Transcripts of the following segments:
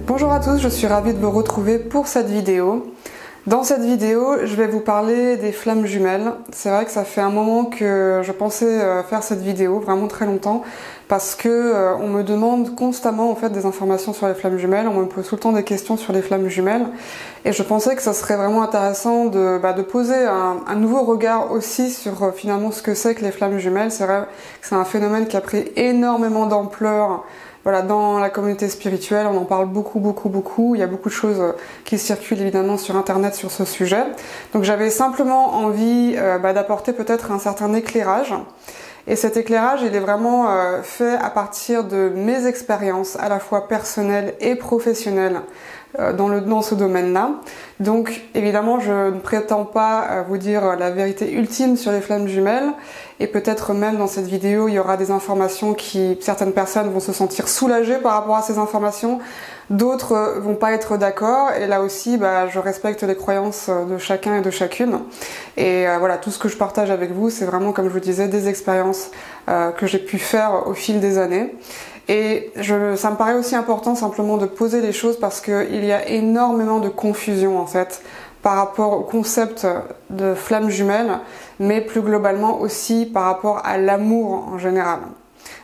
Bonjour à tous, je suis ravie de vous retrouver pour cette vidéo. Dans cette vidéo, je vais vous parler des flammes jumelles. C'est vrai que ça fait un moment que je pensais faire cette vidéo, vraiment très longtemps, parce que on me demande constamment en fait des informations sur les flammes jumelles, on me pose tout le temps des questions sur les flammes jumelles, et je pensais que ça serait vraiment intéressant de poser un nouveau regard aussi sur finalement ce que c'est que les flammes jumelles. C'est vrai que c'est un phénomène qui a pris énormément d'ampleur. Voilà, dans la communauté spirituelle, on en parle beaucoup. Il y a beaucoup de choses qui circulent évidemment sur Internet sur ce sujet. Donc j'avais simplement envie d'apporter peut-être un certain éclairage. Et cet éclairage, il est vraiment fait à partir de mes expériences, à la fois personnelles et professionnelles, dans ce domaine-là. Donc évidemment, je ne prétends pas vous dire la vérité ultime sur les flammes jumelles, et peut-être même dans cette vidéo, il y aura des informations certaines personnes vont se sentir soulagées par rapport à ces informations, d'autres vont pas être d'accord, et là aussi, je respecte les croyances de chacun et de chacune. Et voilà, tout ce que je partage avec vous, c'est vraiment, comme je vous disais, des expériences que j'ai pu faire au fil des années. Et ça me paraît aussi important simplement de poser les choses parce qu'il y a énormément de confusion en fait par rapport au concept de flammes jumelles, mais plus globalement aussi par rapport à l'amour en général.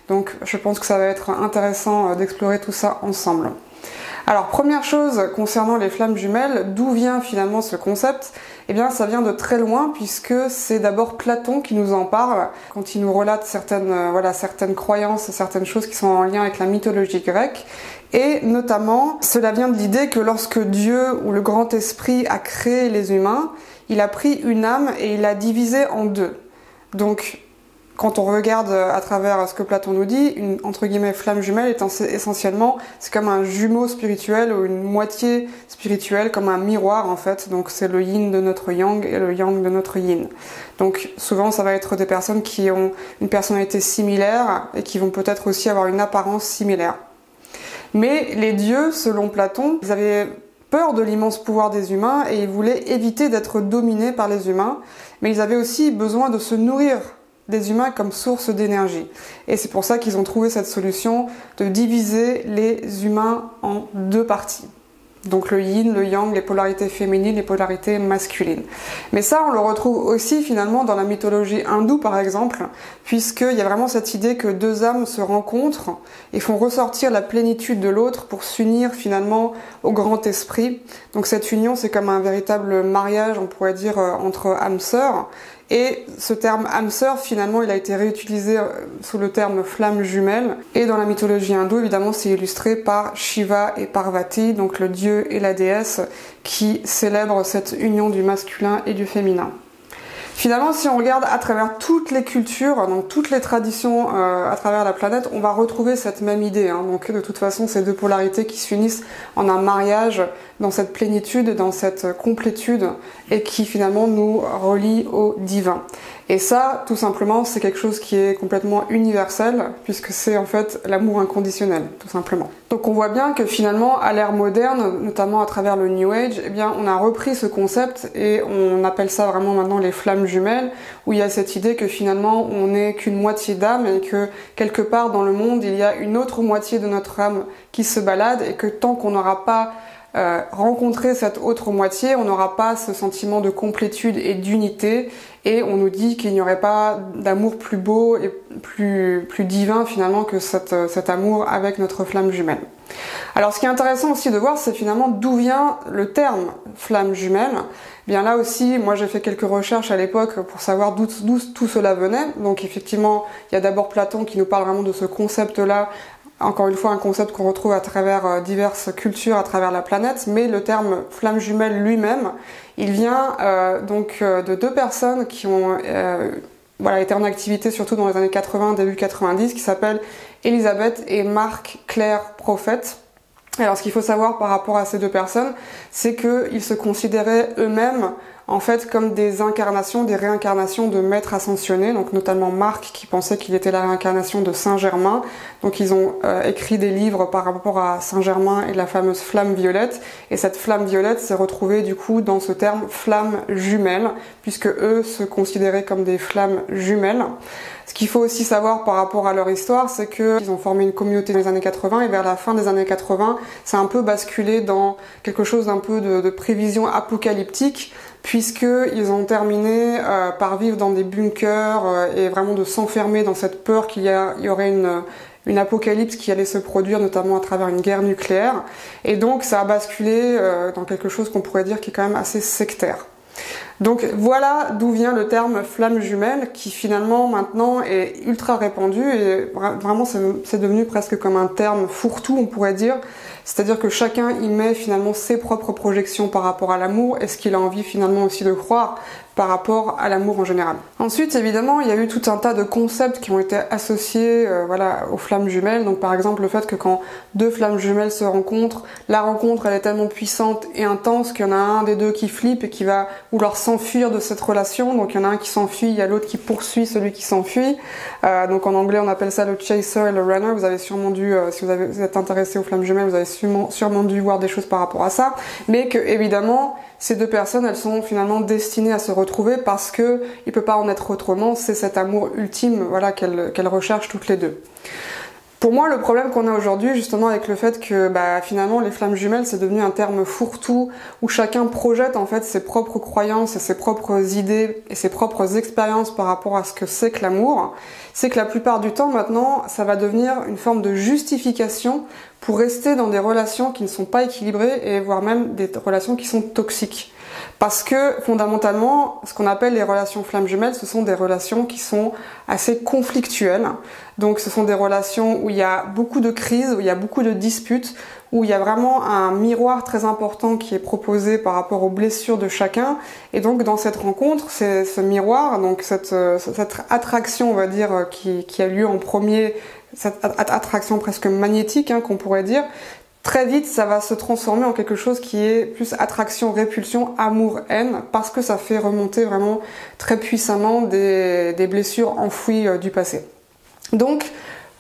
Donc je pense que ça va être intéressant d'explorer tout ça ensemble. Alors première chose concernant les flammes jumelles, d'où vient finalement ce concept? Eh bien ça vient de très loin puisque c'est d'abord Platon qui nous en parle quand il nous relate certaines croyances, certaines choses qui sont en lien avec la mythologie grecque. Et notamment, cela vient de l'idée que lorsque Dieu ou le grand esprit a créé les humains, il a pris une âme et il l'a divisée en deux. Donc quand on regarde à travers ce que Platon nous dit, une entre guillemets flamme jumelle est essentiellement, c'est comme un jumeau spirituel ou une moitié spirituelle, comme un miroir en fait. Donc c'est le yin de notre yang et le yang de notre yin. Donc souvent ça va être des personnes qui ont une personnalité similaire et qui vont peut-être aussi avoir une apparence similaire. Mais les dieux, selon Platon, ils avaient peur de l'immense pouvoir des humains et ils voulaient éviter d'être dominés par les humains, mais ils avaient aussi besoin de se nourrir des humains comme source d'énergie. Et c'est pour ça qu'ils ont trouvé cette solution de diviser les humains en deux parties. Donc le yin, le yang, les polarités féminines, les polarités masculines. Mais ça, on le retrouve aussi finalement dans la mythologie hindoue par exemple, puisqu'il y a vraiment cette idée que deux âmes se rencontrent et font ressortir la plénitude de l'autre pour s'unir finalement au grand esprit. Donc cette union, c'est comme un véritable mariage, on pourrait dire, entre âmes sœurs. Et ce terme âme sœur, finalement, il a été réutilisé sous le terme flamme jumelle. Et dans la mythologie hindoue, évidemment, c'est illustré par Shiva et Parvati, donc le dieu et la déesse, qui célèbrent cette union du masculin et du féminin. Finalement, si on regarde à travers toutes les cultures, donc toutes les traditions à travers la planète, on va retrouver cette même idée. Donc de toute façon, ces deux polarités qui s'unissent en un mariage dans cette plénitude, dans cette complétude, et qui finalement nous relie au divin. Et ça, tout simplement, c'est quelque chose qui est complètement universel, puisque c'est en fait l'amour inconditionnel, tout simplement. Donc on voit bien que finalement, à l'ère moderne, notamment à travers le New Age, eh bien, on a repris ce concept et on appelle ça vraiment maintenant les flammes jumelles, où il y a cette idée que finalement, on n'est qu'une moitié d'âme et que quelque part dans le monde, il y a une autre moitié de notre âme qui se balade et que tant qu'on n'aura pas rencontrer cette autre moitié, on n'aura pas ce sentiment de complétude et d'unité, et on nous dit qu'il n'y aurait pas d'amour plus beau et plus divin finalement que cet amour avec notre flamme jumelle. Alors ce qui est intéressant aussi de voir, c'est finalement d'où vient le terme flamme jumelle. Bien là aussi, moi j'ai fait quelques recherches à l'époque pour savoir d'où tout cela venait. Donc effectivement, il y a d'abord Platon qui nous parle vraiment de ce concept-là. Encore une fois, un concept qu'on retrouve à travers diverses cultures à travers la planète, mais le terme flamme jumelle lui-même, il vient de deux personnes qui ont été en activité surtout dans les années 80, début 90, qui s'appellent Elisabeth et Marc Clair Prophet. Alors ce qu'il faut savoir par rapport à ces deux personnes, c'est qu'ils se considéraient eux-mêmes en fait comme des incarnations, des réincarnations de maîtres ascensionnés, donc notamment Marc qui pensait qu'il était la réincarnation de Saint Germain. Donc ils ont écrit des livres par rapport à Saint Germain et la fameuse flamme violette, et cette flamme violette s'est retrouvée du coup dans ce terme flamme jumelle, puisque eux se considéraient comme des flammes jumelles. Ce qu'il faut aussi savoir par rapport à leur histoire, c'est qu'ils ont formé une communauté dans les années 80 et vers la fin des années 80, ça a un peu basculé dans quelque chose d'un peu de prévision apocalyptique, puisqu'ils ont terminé par vivre dans des bunkers et vraiment de s'enfermer dans cette peur qu'il y aurait une apocalypse qui allait se produire, notamment à travers une guerre nucléaire. Et donc ça a basculé dans quelque chose qu'on pourrait dire qui est quand même assez sectaire. Donc voilà d'où vient le terme flamme jumelle qui finalement maintenant est ultra répandu et vraiment c'est devenu presque comme un terme fourre-tout on pourrait dire. C'est-à-dire que chacun y met finalement ses propres projections par rapport à l'amour et ce qu'il a envie finalement aussi de croire par rapport à l'amour en général. Ensuite, évidemment, il y a eu tout un tas de concepts qui ont été associés aux flammes jumelles. Donc par exemple le fait que quand deux flammes jumelles se rencontrent, la rencontre elle est tellement puissante et intense qu'il y en a un des deux qui flippe et qui va vouloir s'enfuir de cette relation. Donc il y en a un qui s'enfuit, il y a l'autre qui poursuit celui qui s'enfuit. Donc en anglais on appelle ça le chaser et le runner. Vous avez sûrement dû, si vous êtes intéressé aux flammes jumelles, vous avez sûrement dû voir des choses par rapport à ça. Mais que évidemment ces deux personnes elles sont finalement destinées à se retrouver parce que il peut pas en être autrement, c'est cet amour ultime voilà, qu'elles recherchent toutes les deux. Pour moi, le problème qu'on a aujourd'hui, justement, avec le fait que finalement les flammes jumelles, c'est devenu un terme fourre-tout où chacun projette en fait ses propres croyances et ses propres idées et ses propres expériences par rapport à ce que c'est que l'amour, c'est que la plupart du temps maintenant, ça va devenir une forme de justification pour rester dans des relations qui ne sont pas équilibrées et voire même des relations qui sont toxiques. Parce que fondamentalement, ce qu'on appelle les relations flammes jumelles, ce sont des relations qui sont assez conflictuelles. Donc ce sont des relations où il y a beaucoup de crises, où il y a beaucoup de disputes, où il y a vraiment un miroir très important qui est proposé par rapport aux blessures de chacun. Et donc dans cette rencontre, c'est ce miroir, donc cette attraction, on va dire, qui a lieu en premier, cette attraction presque magnétique, qu'on pourrait dire, très vite, ça va se transformer en quelque chose qui est plus attraction, répulsion, amour, haine, parce que ça fait remonter vraiment très puissamment des blessures enfouies du passé. Donc,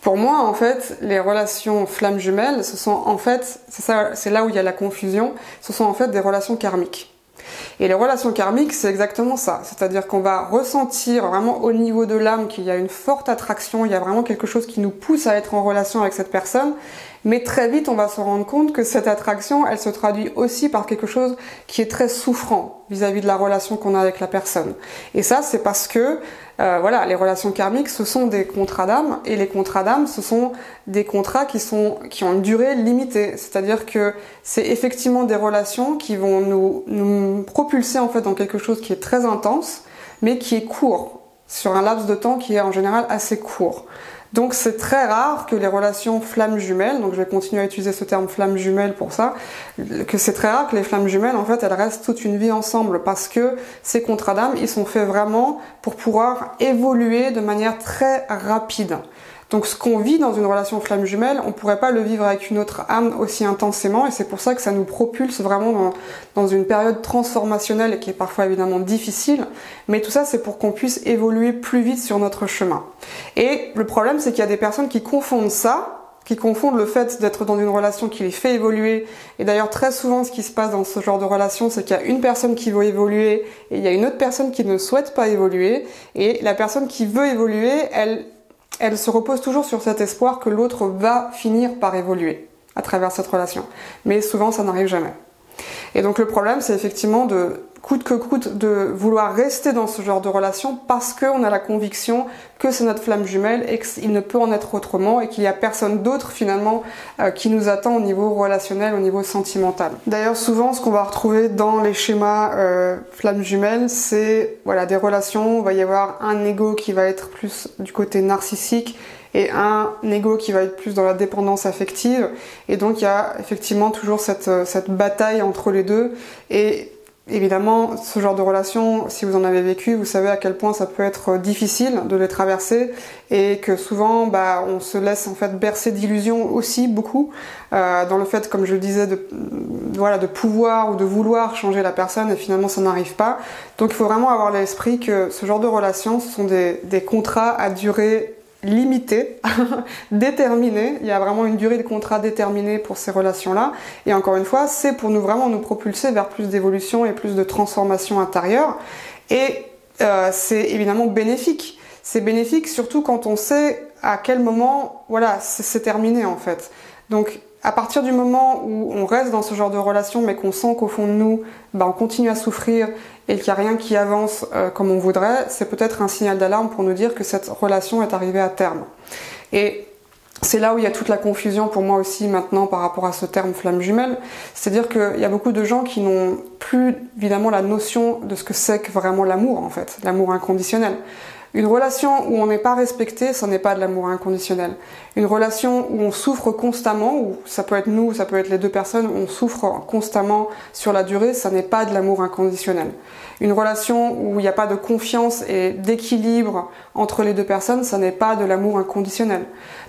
pour moi, en fait, les relations flammes jumelles, ce sont en fait, c'est là où il y a la confusion, ce sont en fait des relations karmiques. Et les relations karmiques, c'est exactement ça. C'est-à-dire qu'on va ressentir vraiment au niveau de l'âme qu'il y a une forte attraction, il y a vraiment quelque chose qui nous pousse à être en relation avec cette personne. Mais très vite, on va se rendre compte que cette attraction, elle se traduit aussi par quelque chose qui est très souffrant vis-à-vis de la relation qu'on a avec la personne. Et ça, c'est parce que les relations karmiques, ce sont des contrats d'âme, et les contrats d'âme, ce sont des contrats qui ont une durée limitée. C'est-à-dire que c'est effectivement des relations qui vont nous propulser en fait dans quelque chose qui est très intense, mais qui est court, sur un laps de temps qui est en général assez court. Donc c'est très rare que les relations flammes jumelles, donc je vais continuer à utiliser ce terme flamme jumelle pour ça, que c'est très rare que les flammes jumelles, en fait, elles restent toute une vie ensemble parce que ces contrats d'âme, ils sont faits vraiment pour pouvoir évoluer de manière très rapide. Donc ce qu'on vit dans une relation flamme jumelle, on pourrait pas le vivre avec une autre âme aussi intensément et c'est pour ça que ça nous propulse vraiment dans une période transformationnelle qui est parfois évidemment difficile, mais tout ça c'est pour qu'on puisse évoluer plus vite sur notre chemin. Et le problème c'est qu'il y a des personnes qui confondent ça, qui confondent le fait d'être dans une relation qui les fait évoluer. Et d'ailleurs, très souvent, ce qui se passe dans ce genre de relation, c'est qu'il y a une personne qui veut évoluer et il y a une autre personne qui ne souhaite pas évoluer. Et la personne qui veut évoluer, elle se repose toujours sur cet espoir que l'autre va finir par évoluer à travers cette relation. Mais souvent, ça n'arrive jamais. Et donc le problème, c'est effectivement de coûte que coûte de vouloir rester dans ce genre de relation parce qu'on a la conviction que c'est notre flamme jumelle et qu'il ne peut en être autrement et qu'il n'y a personne d'autre finalement qui nous attend au niveau relationnel, au niveau sentimental. D'ailleurs souvent ce qu'on va retrouver dans les schémas flamme jumelle, c'est des relations où il va y avoir un ego qui va être plus du côté narcissique et un ego qui va être plus dans la dépendance affective. Et donc il y a effectivement toujours cette bataille entre les deux. Et évidemment, ce genre de relation, si vous en avez vécu, vous savez à quel point ça peut être difficile de les traverser et que souvent, on se laisse en fait bercer d'illusions aussi beaucoup dans le fait, comme je le disais, de pouvoir ou de vouloir changer la personne et finalement ça n'arrive pas. Donc il faut vraiment avoir à l'esprit que ce genre de relation, ce sont des contrats à durée limitée, déterminée. Il y a vraiment une durée de contrat déterminée pour ces relations-là. Et encore une fois, c'est pour vraiment nous propulser vers plus d'évolution et plus de transformation intérieure. Et c'est évidemment bénéfique. C'est bénéfique surtout quand on sait à quel moment, c'est terminé en fait. Donc, à partir du moment où on reste dans ce genre de relation, mais qu'on sent qu'au fond de nous, on continue à souffrir et qu'il n'y a rien qui avance comme on voudrait, c'est peut-être un signal d'alarme pour nous dire que cette relation est arrivée à terme. Et c'est là où il y a toute la confusion pour moi aussi maintenant par rapport à ce terme flamme jumelle. C'est-à-dire qu'il y a beaucoup de gens qui n'ont plus évidemment la notion de ce que c'est que vraiment l'amour en fait, l'amour inconditionnel. Une relation où on n'est pas respecté, ça n'est pas de l'amour inconditionnel. Une relation où on souffre constamment, ou ça peut être nous, ça peut être les deux personnes, où on souffre constamment sur la durée, ça n'est pas de l'amour inconditionnel. Une relation où il n'y a pas de confiance et d'équilibre entre les deux personnes, ça n'est pas de l'amour inconditionnel.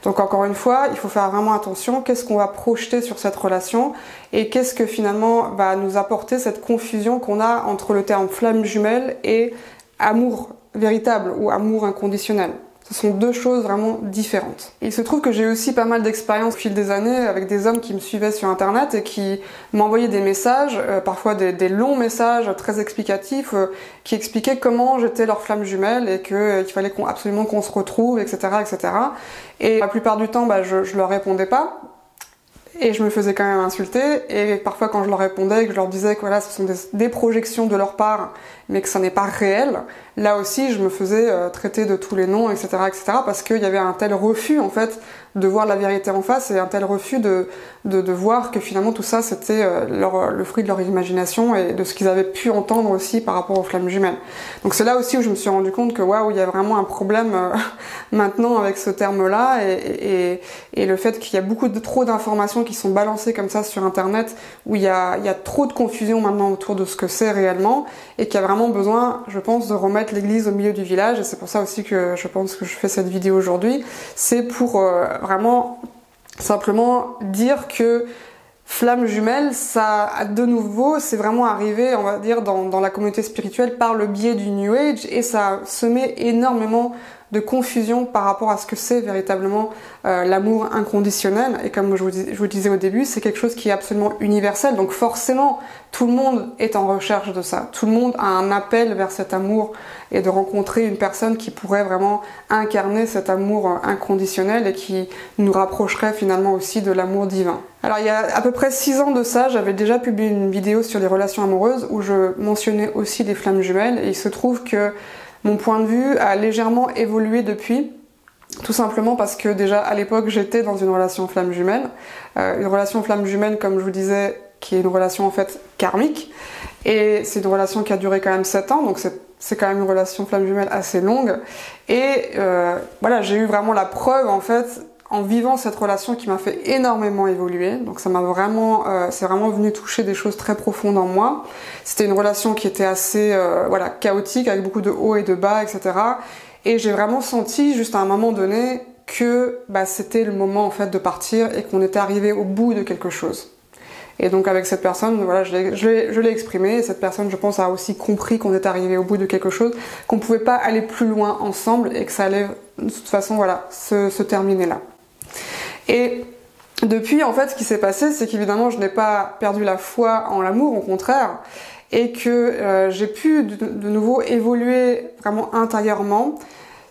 Donc encore une fois, il faut faire vraiment attention, qu'est-ce qu'on va projeter sur cette relation et qu'est-ce que finalement va nous apporter cette confusion qu'on a entre le terme flamme jumelle et amour véritable ou amour inconditionnel. Ce sont deux choses vraiment différentes. Il se trouve que j'ai aussi pas mal d'expériences au fil des années avec des hommes qui me suivaient sur internet et qui m'envoyaient des messages, parfois des longs messages très explicatifs, qui expliquaient comment j'étais leur flamme jumelle et qu'il fallait absolument qu'on se retrouve, etc., etc. Et la plupart du temps, je leur répondais pas. Et je me faisais quand même insulter, et parfois quand je leur répondais, que je leur disais que ce sont des projections de leur part, mais que ça n'est pas réel, là aussi je me faisais traiter de tous les noms, etc., etc., parce qu'il y avait un tel refus en fait de voir la vérité en face et un tel refus de voir que finalement tout ça c'était le fruit de leur imagination et de ce qu'ils avaient pu entendre aussi par rapport aux flammes jumelles. Donc c'est là aussi où je me suis rendu compte que waouh, il y a vraiment un problème maintenant avec ce terme-là et le fait qu'il y a trop d'informations qui sont balancées comme ça sur internet, où il y a trop de confusion maintenant autour de ce que c'est réellement et qu'il y a vraiment besoin, je pense, de remettre l'église au milieu du village, et c'est pour ça aussi que je pense que je fais cette vidéo aujourd'hui. C'est pour vraiment simplement dire que flamme jumelle, ça, de nouveau, c'est vraiment arrivé, on va dire, dans la communauté spirituelle par le biais du New Age, et ça a semé énormément de confusion par rapport à ce que c'est véritablement l'amour inconditionnel. Et comme je vous disais au début, c'est quelque chose qui est absolument universel, donc forcément tout le monde est en recherche de ça, tout le monde a un appel vers cet amour et de rencontrer une personne qui pourrait vraiment incarner cet amour inconditionnel et qui nous rapprocherait finalement aussi de l'amour divin. Alors il y a à peu près 6 ans de ça, j'avais déjà publié une vidéo sur les relations amoureuses où je mentionnais aussi les flammes jumelles, et il se trouve que mon point de vue a légèrement évolué depuis, tout simplement parce que déjà à l'époque j'étais dans une relation flamme jumelle. Une relation flamme jumelle, comme je vous disais, qui est une relation en fait karmique, et c'est une relation qui a duré quand même 7 ans, donc c'est quand même une relation flamme jumelle assez longue, et j'ai eu vraiment la preuve en fait en vivant cette relation qui m'a fait énormément évoluer. Donc ça m'a vraiment, c'est vraiment venu toucher des choses très profondes en moi. C'était une relation qui était assez, chaotique, avec beaucoup de hauts et de bas, etc. Et j'ai vraiment senti, juste à un moment donné, que c'était le moment en fait de partir et qu'on était arrivé au bout de quelque chose. Et donc avec cette personne, je l'ai exprimé, et cette personne, je pense, a aussi compris qu'on était arrivé au bout de quelque chose, qu'on pouvait pas aller plus loin ensemble et que ça allait de toute façon se terminer là. Et depuis, en fait, ce qui s'est passé, c'est qu'évidemment, je n'ai pas perdu la foi en l'amour, au contraire, et que j'ai pu de nouveau évoluer vraiment intérieurement,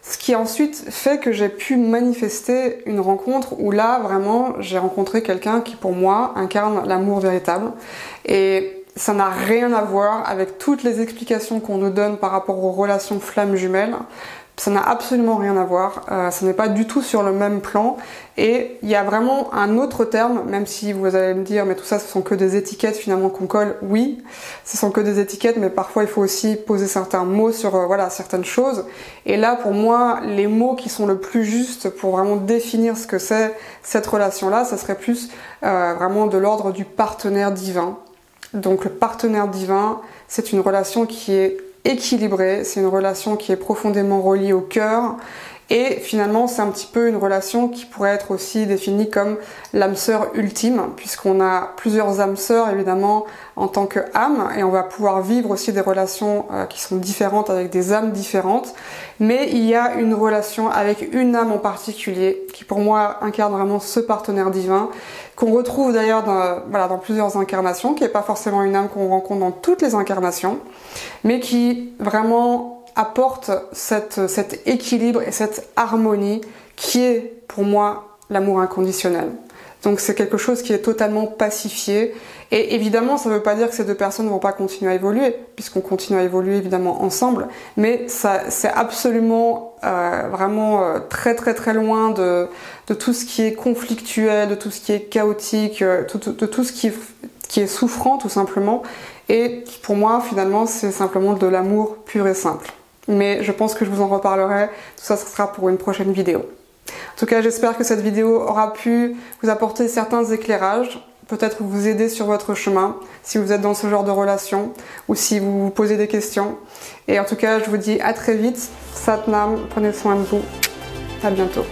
ce qui ensuite fait que j'ai pu manifester une rencontre où là, vraiment, j'ai rencontré quelqu'un qui, pour moi, incarne l'amour véritable. Et ça n'a rien à voir avec toutes les explications qu'on nous donne par rapport aux relations flammes jumelles. Ça n'a absolument rien à voir, ça n'est pas du tout sur le même plan, et il y a vraiment un autre terme, même si vous allez me dire mais tout ça ce sont que des étiquettes finalement qu'on colle. Oui, ce sont que des étiquettes, mais parfois il faut aussi poser certains mots sur certaines choses, et là pour moi les mots qui sont le plus justes pour vraiment définir ce que c'est cette relation-là, ça serait plus vraiment de l'ordre du partenaire divin. Donc le partenaire divin, c'est une relation qui est équilibrée, c'est une relation qui est profondément reliée au cœur. Et finalement, c'est un petit peu une relation qui pourrait être aussi définie comme l'âme sœur ultime, puisqu'on a plusieurs âmes sœurs évidemment en tant qu'âme, et on va pouvoir vivre aussi des relations qui sont différentes avec des âmes différentes. Mais il y a une relation avec une âme en particulier qui pour moi incarne vraiment ce partenaire divin, qu'on retrouve d'ailleurs dans plusieurs incarnations, qui n'est pas forcément une âme qu'on rencontre dans toutes les incarnations, mais qui vraiment apporte cet équilibre et cette harmonie qui est pour moi l'amour inconditionnel. Donc c'est quelque chose qui est totalement pacifié, et évidemment ça ne veut pas dire que ces deux personnes ne vont pas continuer à évoluer, puisqu'on continue à évoluer évidemment ensemble, mais c'est absolument vraiment très très très loin de tout ce qui est conflictuel, de tout ce qui est chaotique, de tout ce qui est souffrant tout simplement, et pour moi finalement c'est simplement de l'amour pur et simple. Mais je pense que je vous en reparlerai, tout ça ce sera pour une prochaine vidéo. En tout cas, j'espère que cette vidéo aura pu vous apporter certains éclairages, peut-être vous aider sur votre chemin, si vous êtes dans ce genre de relation, ou si vous vous posez des questions. Et en tout cas, je vous dis à très vite, Sat Nam, prenez soin de vous, à bientôt.